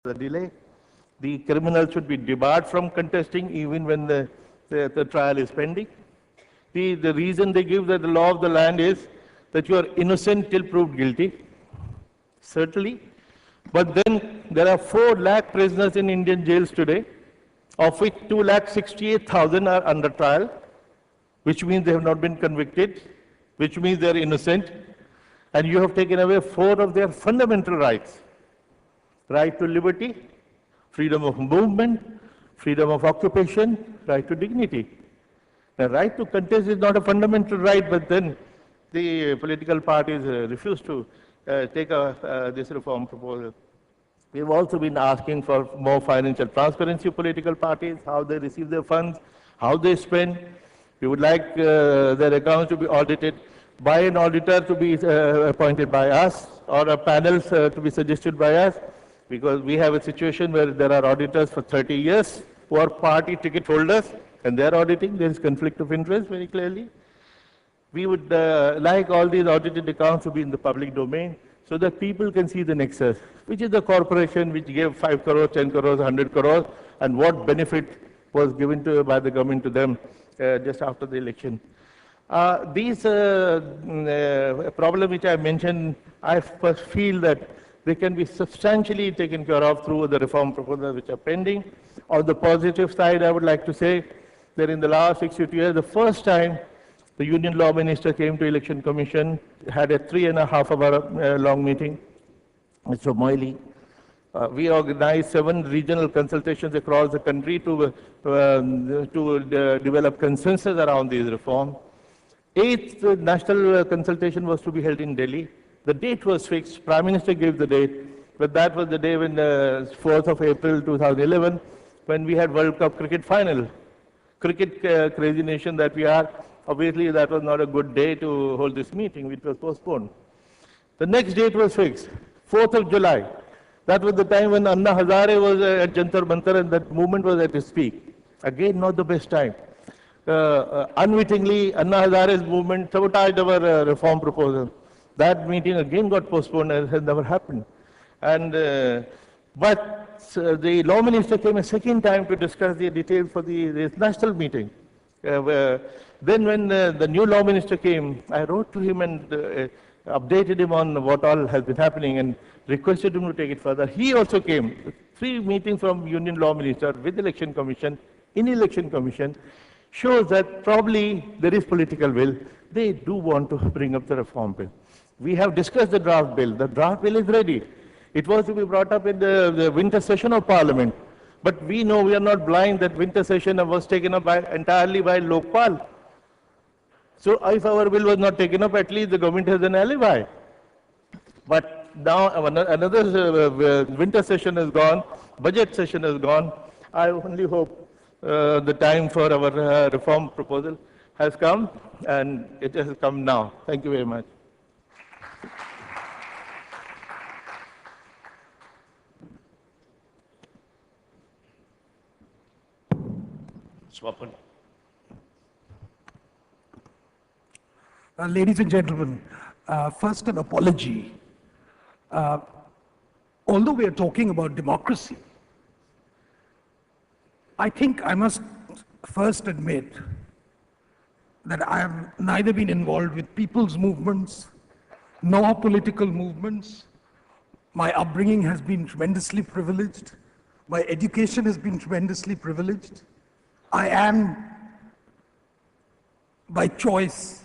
the delay. The criminal should be debarred from contesting even when the trial is pending. The reason they give that the law of the land is that you are innocent till proved guilty. Certainly. But then there are 4 lakh prisoners in Indian jails today, of which 2,68,000 are under trial, which means they have not been convicted, which means they are innocent, and you have taken away 4 of their fundamental rights. Right to liberty, freedom of movement, freedom of occupation, right to dignity. The right to contest is not a fundamental right, but then the political parties refuse to take this reform proposal. We've also been asking for more financial transparency, political parties, how they receive their funds, how they spend. We would like their accounts to be audited by an auditor to be appointed by us, or a panel to be suggested by us, because we have a situation where there are auditors for 30 years who are party ticket holders, and they're auditing. There is conflict of interest very clearly. We would like all these audited accounts to be in the public domain so that people can see the nexus, which is the corporation which gave 5 crores, 10 crores, 100 crores, and what benefit was given by the government to them just after the election. These problems which I mentioned, I first feel that they can be substantially taken care of through the reform proposals which are pending. On the positive side, I would like to say that in the last 62 years, the first time the Union Law Minister came to Election Commission, had a 3.5-hour long meeting, Mr. Moily. We organized 7 regional consultations across the country to develop consensus around these reforms. 8th national consultation was to be held in Delhi. The date was fixed. Prime Minister gave the date, but that was the day when 4th of April 2011, when we had World Cup cricket final. Cricket crazy nation that we are, obviously that was not a good day to hold this meeting, which was postponed. The next date was fixed, 4th of July. That was the time when Anna Hazare was at Jantar Mantar and that movement was at its peak. Again, not the best time. Unwittingly, Anna Hazare's movement sabotaged our reform proposal. That meeting again got postponed and has never happened. And but the law minister came a second time to discuss the details for this national meeting. Then when the new law minister came, I wrote to him and updated him on what all has been happening and requested him to take it further. He also came. 3 meetings from Union Law Minister with Election Commission, in Election Commission, shows that probably there is political will. They do want to bring up the reform bill. We have discussed the draft bill. The draft bill is ready. It was to be brought up in the winter session of Parliament. But we know, we are not blind, that winter session was taken up entirely by Lokpal. So if our bill was not taken up, at least the government has an alibi. But now another winter session is gone, budget session is gone. I only hope the time for our reform proposal has come, and it has come now. Thank you very much. Swapan. Ladies and gentlemen, first an apology. Although we are talking about democracy, I think I must first admit that I have neither been involved with people's movements nor political movements. My upbringing has been tremendously privileged. My education has been tremendously privileged. I am, by choice,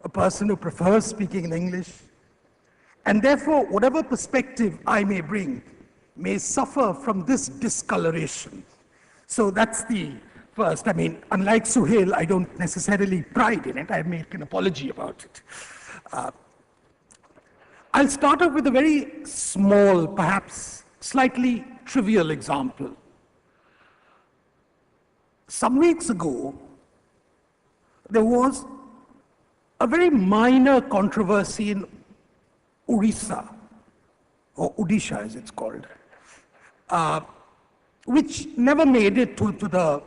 a person who prefers speaking in English. And therefore, whatever perspective I may bring may suffer from this discoloration. So that's the first. I mean, unlike Suhail, I don't necessarily pride in it. I make an apology about it. I'll start off with a very small, perhaps slightly trivial example. Some weeks ago, there was a very minor controversy in Orissa, or Odisha as it's called, which never made it to the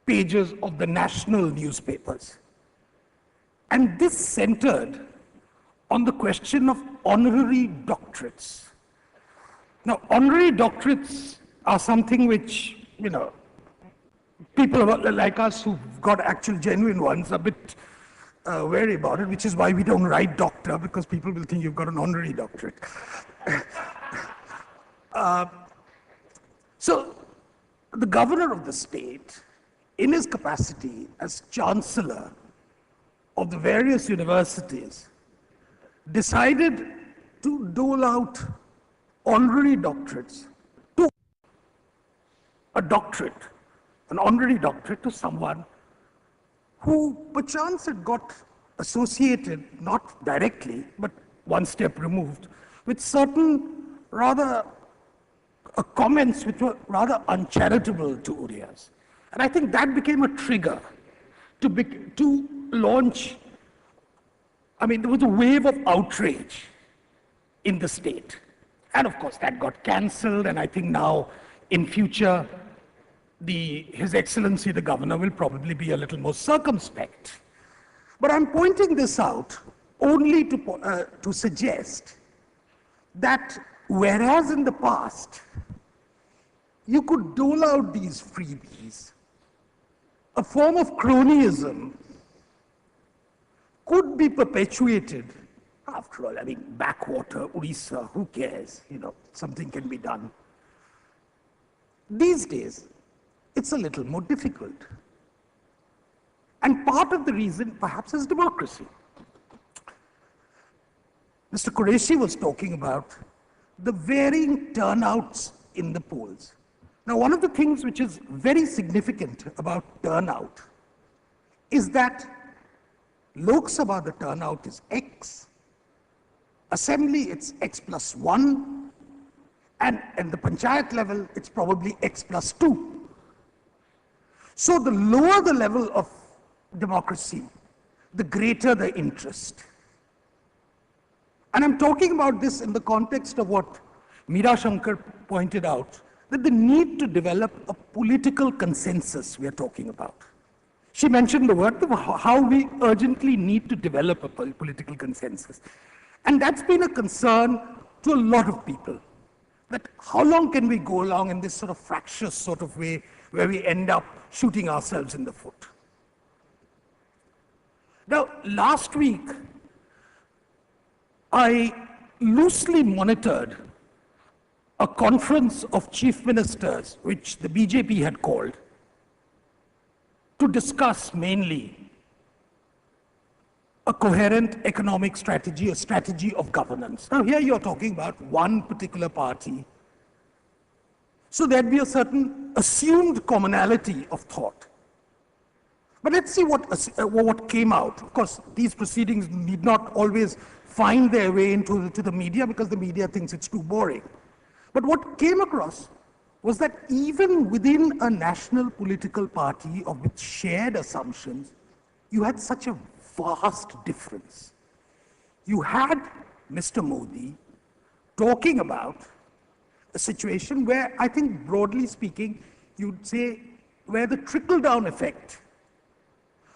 pages of the national newspapers. And this centered on the question of honorary doctorates. Now, honorary doctorates are something which, people like us who've got actual genuine ones are a bit wary about it, which is why we don't write doctor, because people will think you've got an honorary doctorate. So the governor of the state, in his capacity as chancellor of the various universities, decided to dole out honorary doctorates to a doctorate, an honorary doctorate to someone who perchance had got associated, not directly, but one step removed, with certain rather comments which were rather uncharitable to Urias. And I think that became a trigger to launch. I mean, there was a wave of outrage in the state. And of course, that got cancelled, and I think now, in future, His Excellency the Governor will probably be a little more circumspect. But I'm pointing this out only to suggest that whereas in the past, you could dole out these freebies, a form of cronyism could be perpetuated. After all, I mean, backwater, Orissa, who cares? Something can be done. These days, it's a little more difficult. And part of the reason, perhaps, is democracy. Mr. Qureshi was talking about the varying turnouts in the polls. Now, one of the things which is very significant about turnout is that Lok Sabha, the turnout is X, Assembly, it's X plus 1, and at the Panchayat level, it's probably X plus 2. So the lower the level of democracy, the greater the interest. And I'm talking about this in the context of what Meera Shankar pointed out, that the need to develop a political consensus we are talking about. She mentioned the word, how we urgently need to develop a political consensus. And that's been a concern to a lot of people, that how long can we go along in this sort of fractious sort of way where we end up shooting ourselves in the foot. Now, last week, I loosely monitored a conference of chief ministers, which the BJP had called, to discuss mainly a coherent economic strategy, a strategy of governance. Now, here you're talking about one particular party. So there'd be a certain assumed commonality of thought. But let's see what came out. Of course, these proceedings need not always find their way into the media because the media thinks it's too boring. But what came across was that even within a national political party of which shared assumptions, you had such a vast difference. You had Mr. Modi talking about a situation where I think broadly speaking, you'd say where the trickle-down effect,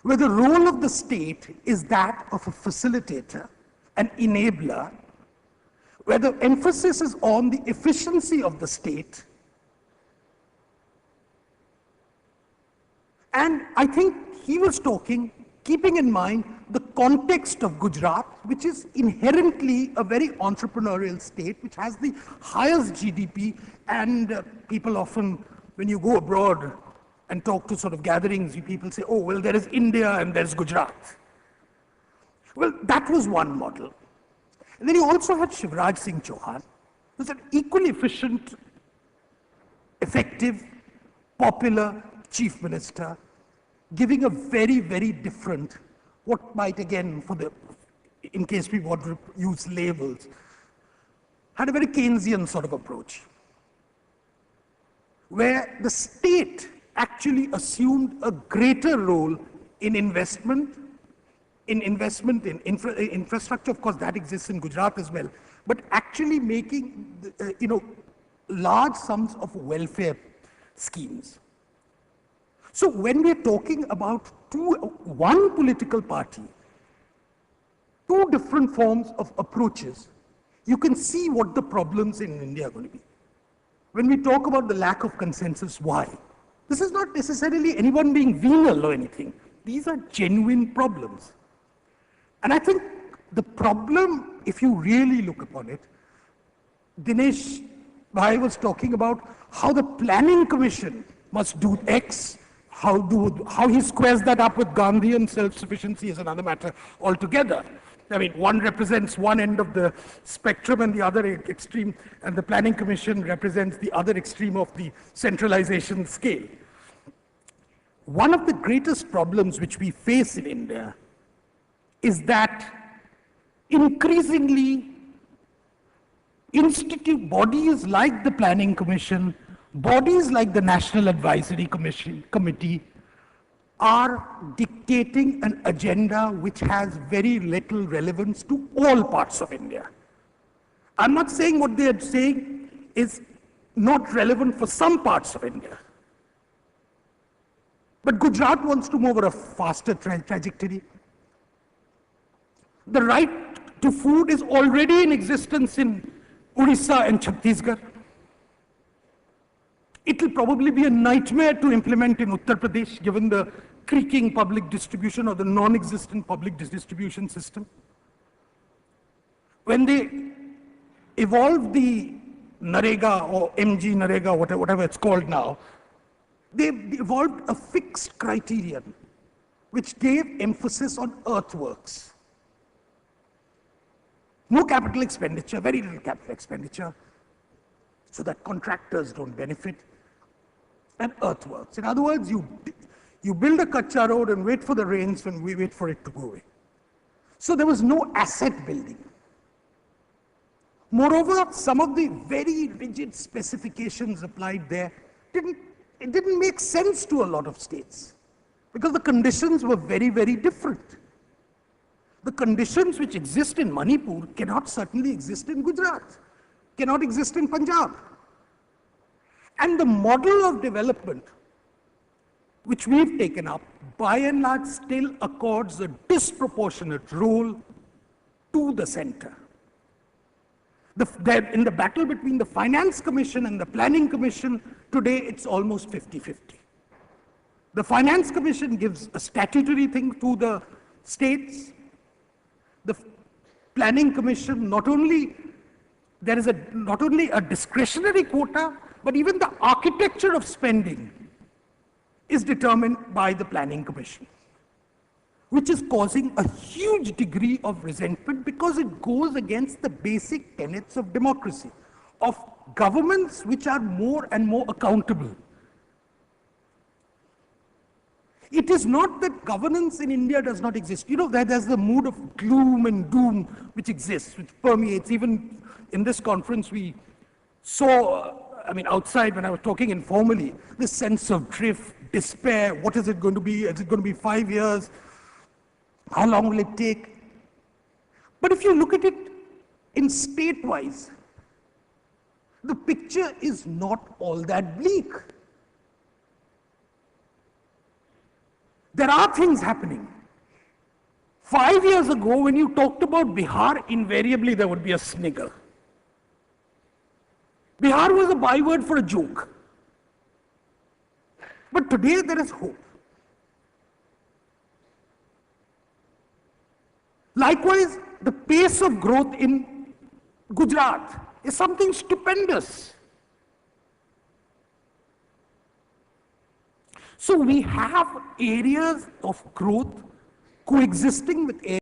where the role of the state is that of a facilitator, an enabler, where the emphasis is on the efficiency of the state. And I think he was talking, keeping in mind the context of Gujarat, which is inherently a very entrepreneurial state, which has the highest GDP, and people often, when you go abroad and talk to sort of gatherings, people say, oh, well, there is India and there's Gujarat. Well, that was one model. And then you also had Shivraj Singh Chauhan, who was an equally efficient, effective, popular chief minister, giving a very, very different, what might again, in case we want to use labels, had a very Keynesian sort of approach, where the state actually assumed a greater role in investment in infrastructure. Of course, that exists in Gujarat as well, but actually making, large sums of welfare schemes. So when we're talking about one political party, two different forms of approaches, you can see what the problems in India are going to be. when we talk about the lack of consensus, why? This is not necessarily anyone being venal or anything. These are genuine problems. And I think the problem, if you really look upon it, Dinesh Bhai was talking about how the Planning Commission must do X, how he squares that up with Gandhian self-sufficiency is another matter altogether. I mean, one represents one end of the spectrum and the other extreme, and the Planning Commission represents the other extreme of the centralization scale. One of the greatest problems which we face in India is that increasingly institute bodies like the Planning Commission, bodies like the National Advisory Committee are dictating an agenda which has very little relevance to all parts of India. I'm not saying what they are saying is not relevant for some parts of India. But Gujarat wants to move at a faster trajectory. The right to food is already in existence in Odisha and Chhattisgarh. It will probably be a nightmare to implement in Uttar Pradesh, given the creaking public distribution or the non-existent public distribution system. When they evolved the Narega or MG Narega, whatever it's called now, they evolved a fixed criterion which gave emphasis on earthworks. No capital expenditure, very little capital expenditure, so that contractors don't benefit, and earthworks. In other words, you build a Kacha road and wait for the rains when we wait for it to go away. So there was no asset building. Moreover, some of the very rigid specifications applied there didn't make sense to a lot of states because the conditions were very, very different. The conditions which exist in Manipur cannot certainly exist in Gujarat, cannot exist in Punjab. And the model of development which we've taken up, by and large, still accords a disproportionate role to the center. In the battle between the Finance Commission and the Planning Commission, today it's almost 50-50. The Finance Commission gives a statutory thing to the states. The Planning Commission, not only a discretionary quota, but even the architecture of spending is determined by the Planning Commission, which is causing a huge degree of resentment because it goes against the basic tenets of democracy, of governments which are more and more accountable. It is not that governance in India does not exist. You know, there's the mood of gloom and doom which exists, which permeates. Even in this conference, we saw, outside when I was talking informally, this sense of drift, despair. What is it going to be? Is it going to be 5 years? How long will it take? But if you look at it in state-wise, the picture is not all that bleak. There are things happening. 5 years ago, when you talked about Bihar, invariably there would be a snigger. Bihar was a byword for a joke. But today there is hope. Likewise, the pace of growth in Gujarat is something stupendous. So we have areas of growth coexisting with areas